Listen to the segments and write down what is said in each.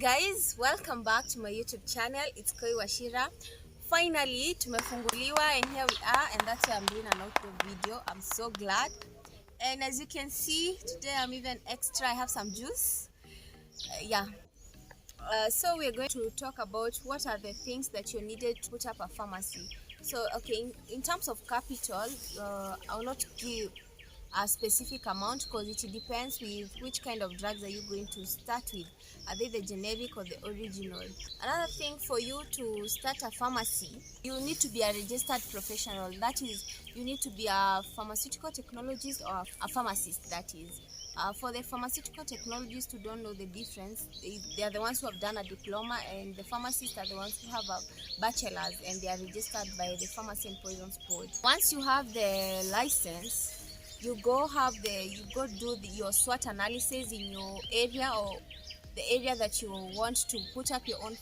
guys, welcome back to my YouTube channel. It's Koi Washira. Finally, tumefunguliwa and here we are, and that's why I'm doing an outdoor video. I'm so glad. And as you can see, today I'm even extra. I have some juice. So we're going to talk about what are the things that you needed to put up a pharmacy. So, okay, in terms of capital, I will not give a specific amount because it depends with which kind of drugs are you going to start with. Are they the generic or the original? Another thing, for you to start a pharmacy, you need to be a registered professional. That is, you need to be a pharmaceutical technologist or a pharmacist, that is. For the pharmaceutical technologists who don't know the difference, they are the ones who have done a diploma, and the pharmacists are the ones who have a bachelor's and they are registered by the Pharmacy and Poisons Board. Once you have the license, you go do your SWOT analysis in your area or the area that you want to put up your own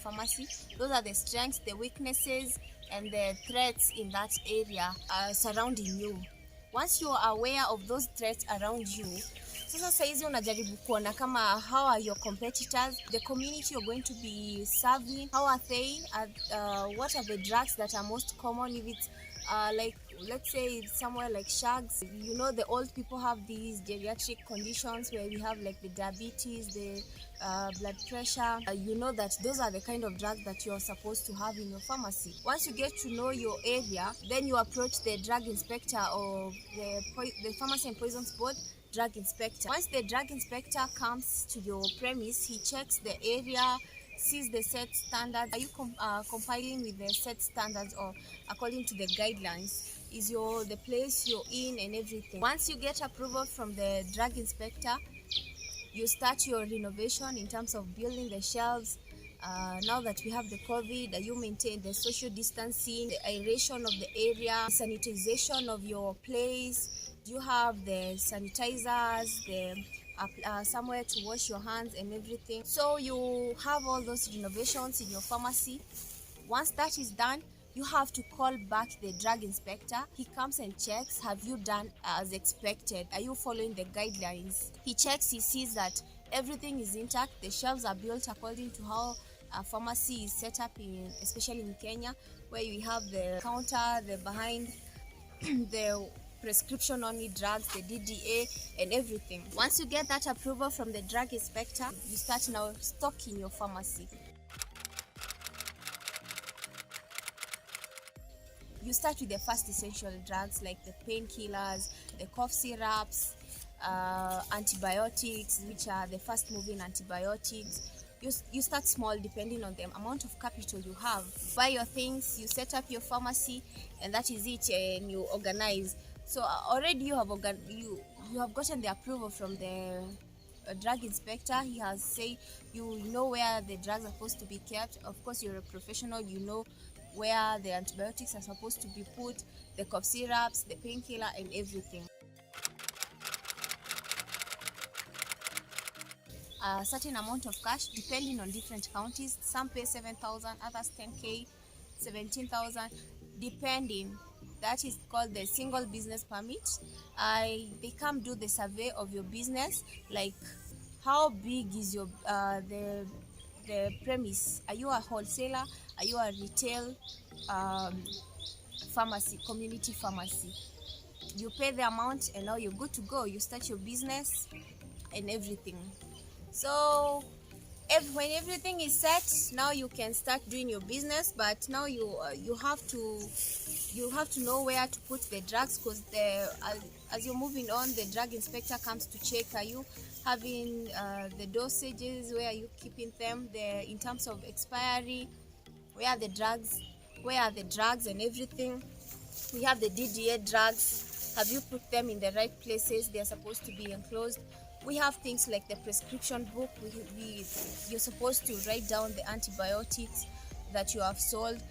pharmacy. Those are the strengths, the weaknesses, and the threats in that area surrounding you. Once you are aware of those threats around you, sasa saizi unajaribu kuona kama how are your competitors, the community you're going to be serving, how are they, what are the drugs that are most common. If it's like, let's say it's somewhere like shags, the old people have these geriatric conditions where we have like the diabetes, the blood pressure. That those are the kind of drugs that you're supposed to have in your pharmacy. Once you get to know your area, then you approach the drug inspector or the Pharmacy and Poisons Board drug inspector. Once the drug inspector comes to your premise, he checks the area, sees the set standards. Are you compiling with the set standards or according to the guidelines? Is the place you're in and everything? Once you get approval from the drug inspector, you start your renovation in terms of building the shelves. Now that we have the COVID, you maintain the social distancing, the aeration of the area, sanitization of your place. You have the sanitizers, the somewhere to wash your hands and everything. So you have all those renovations in your pharmacy. Once that is done, you have to call back the drug inspector. He comes and checks, have you done as expected? Are you following the guidelines? He checks, he sees that everything is intact. The shelves are built according to how a pharmacy is set up, especially in Kenya, where we have the counter, the behind, the prescription only drugs, the DDA and everything. Once you get that approval from the drug inspector, you start now stocking your pharmacy. You start with the first essential drugs like the painkillers, the cough syrups, antibiotics, which are the fast moving antibiotics. You start small depending on the amount of capital you have. Buy your things, you set up your pharmacy, and that is it, and you organize. So already you have gotten the approval from the drug inspector. He has said you know where the drugs are supposed to be kept. Of course, you're a professional, you know where the antibiotics are supposed to be put, the cough syrups, the painkiller and everything. A certain amount of cash depending on different counties. Some pay 7,000, others 10k, 17,000, depending. That is called the single business permit. They come do the survey of your business, like how big is your the premise. Are you a wholesaler? Are you a retail pharmacy, community pharmacy? You pay the amount and now you're good to go. You start your business and everything. So when everything is set, now you can start doing your business. But now you have to know where to put the drugs, because as you're moving on, the drug inspector comes to check, are you having the dosages, where are you keeping them, in terms of expiry, where are the drugs and everything. We have the DDA drugs. Have you put them in the right places? They're supposed to be enclosed. We have things like the prescription book. You're supposed to write down the antibiotics that you have sold,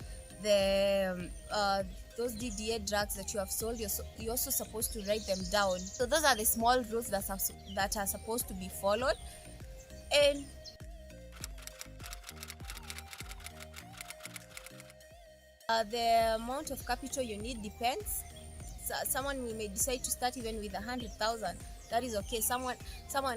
those DDA drugs that you have sold. You're also supposed to write them down. So those are the small rules that are supposed to be followed. And the amount of capital you need depends. So someone may decide to start even with 100,000. that is okay. Someone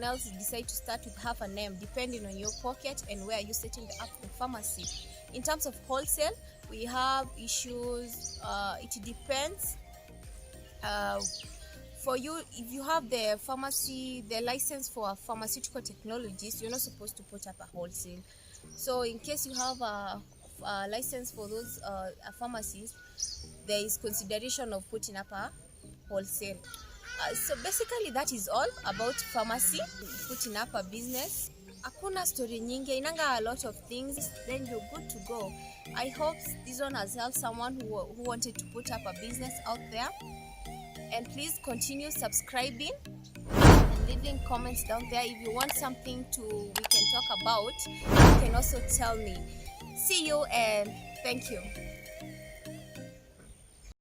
else decide to start with half a name, depending on your pocket and where you setting up the pharmacy. In terms of wholesale, we have issues. It depends. uh, for you, if you have the license for pharmaceutical technologies, you're not supposed to put up a wholesale. So in case you have a license for those pharmacies, there is consideration of putting up a wholesale. So basically that is all about pharmacy, putting up a business. Hakuna story nyingi, inanga a lot of things, then you're good to go. I hope this one has helped someone who wanted to put up a business out there. And please continue subscribing and leaving comments down there. If you want something we can talk about, you can also tell me. See you and thank you.